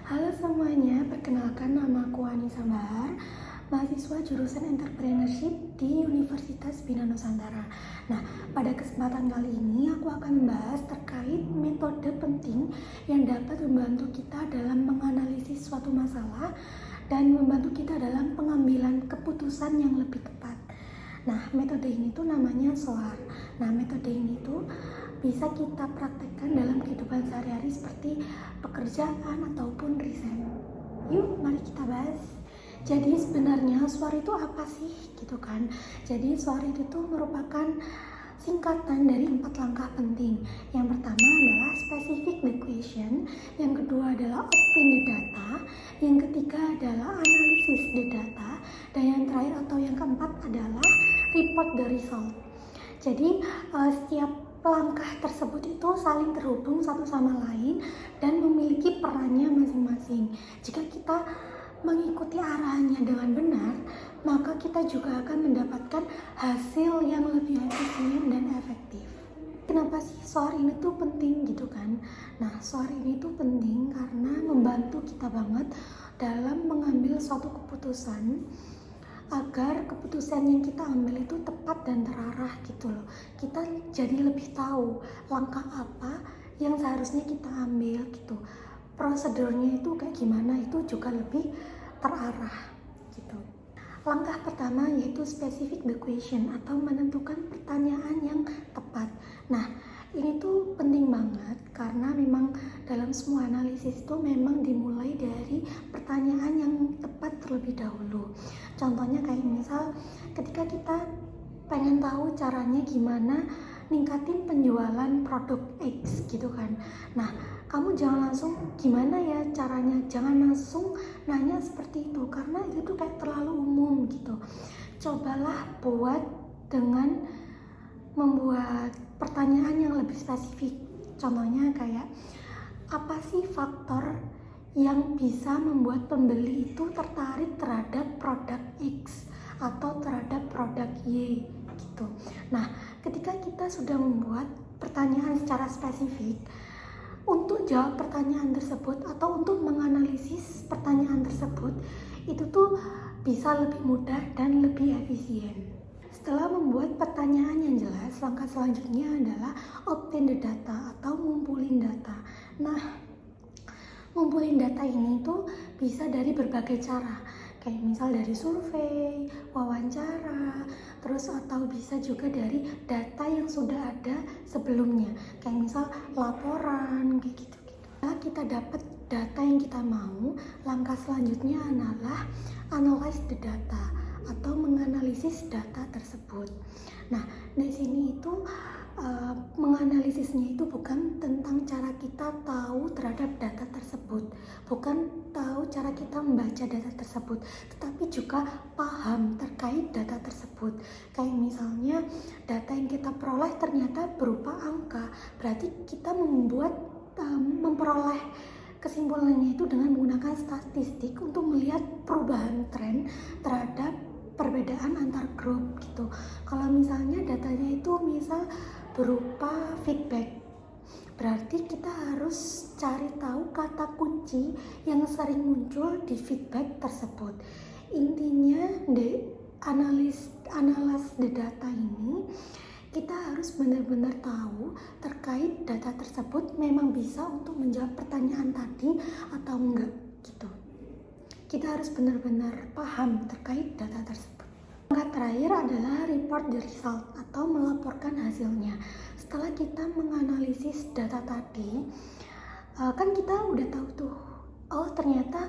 Halo semuanya, perkenalkan nama aku Anissa Bahar, mahasiswa jurusan Entrepreneurship di Universitas Bina Nusantara. Nah, pada kesempatan kali ini aku akan membahas terkait metode penting yang dapat membantu kita dalam menganalisis suatu masalah dan membantu kita dalam pengambilan keputusan yang lebih tepat. Nah, metode ini tuh namanya SOAR. Nah, metode ini tuh bisa kita praktekkan dalam kehidupan sehari-hari seperti pekerjaan ataupun riset. Yuk, mari kita bahas. Jadi sebenarnya SWOT itu apa sih gitu kan? Jadi SWOT itu tuh merupakan singkatan dari 4 langkah penting. Yang pertama adalah specific the question, yang kedua adalah obtain the data, yang ketiga adalah analysis the data, dan yang terakhir atau yang keempat adalah report the result. Jadi setiap langkah tersebut itu saling terhubung satu sama lain dan memiliki perannya masing-masing. Jika kita mengikuti arahannya dengan benar, maka kita juga akan mendapatkan hasil yang lebih efisien dan efektif. Kenapa sih SOAR ini tuh penting gitu kan? Nah, SOAR ini tuh penting karena membantu kita banget dalam mengambil suatu keputusan agar keputusan yang kita ambil itu tepat dan terarah gitu loh. Kita jadi lebih tahu langkah apa yang seharusnya kita ambil gitu. Prosedurnya itu kayak gimana itu juga lebih terarah gitu. Langkah pertama yaitu specific the question atau menentukan pertanyaan yang tepat. Nah, ini tuh penting banget karena memang dalam semua analisis itu memang dimulai dari pertanyaan yang tepat terlebih dahulu. Contohnya kayak misal ketika kita pengen tahu caranya gimana ningkatin penjualan produk X gitu kan. Nah, kamu jangan langsung gimana ya caranya, jangan langsung nanya seperti itu karena itu tuh kayak terlalu umum gitu. Cobalah buat dengan membuat pertanyaan yang lebih spesifik. Contohnya kayak apa sih faktor yang bisa membuat pembeli itu tertarik terhadap produk X atau terhadap produk Y gitu. Nah, ketika kita sudah membuat pertanyaan secara spesifik, untuk jawab pertanyaan tersebut atau untuk menganalisis pertanyaan tersebut itu tuh bisa lebih mudah dan lebih efisien. Setelah membuat pertanyaan yang jelas, langkah selanjutnya adalah obtain the data atau ngumpulin data. Nah, ngumpulin data ini tuh bisa dari berbagai cara, kayak misal dari survei, wawancara, terus atau bisa juga dari data yang sudah ada sebelumnya, kayak misal laporan, kayak gitu-gitu. Setelah kita dapat data yang kita mau, langkah selanjutnya adalah analyze the data atau menganalisis data tersebut. Nah, di sini itu menganalisisnya itu bukan tentang cara kita tahu terhadap data tersebut, bukan tahu cara kita membaca data tersebut, tetapi juga paham terkait data tersebut. Kayak misalnya data yang kita peroleh ternyata berupa angka, berarti kita memperoleh kesimpulannya itu dengan menggunakan statistik untuk melihat perubahan tren terhadap perbedaan antar grup gitu. Kalau misalnya datanya itu misal berupa feedback, berarti kita harus cari tahu kata kunci yang sering muncul di feedback tersebut. Intinya analyze the data ini kita harus benar-benar tahu terkait data tersebut memang bisa untuk menjawab pertanyaan tadi atau enggak gitu. Kita harus benar-benar paham terkait data tersebut. Langkah terakhir adalah report the result atau melaporkan hasilnya. Setelah kita menganalisis data tadi, kan kita udah tahu tuh, oh ternyata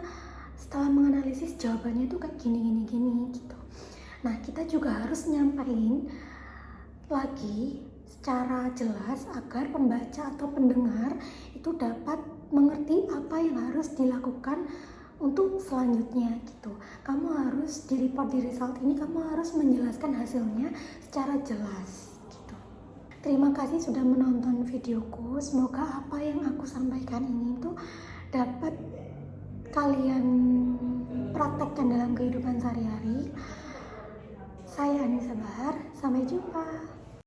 setelah menganalisis jawabannya itu kayak gini gitu. Nah, kita juga harus nyampein lagi secara jelas agar pembaca atau pendengar itu dapat mengerti apa yang harus dilakukan untuk selanjutnya gitu. Kamu harus di report di result ini kamu harus menjelaskan hasilnya secara jelas gitu. Terima kasih sudah menonton videoku. Semoga apa yang aku sampaikan ini tuh dapat kalian praktekkan dalam kehidupan sehari-hari. Saya Anissa Bahar, sampai jumpa.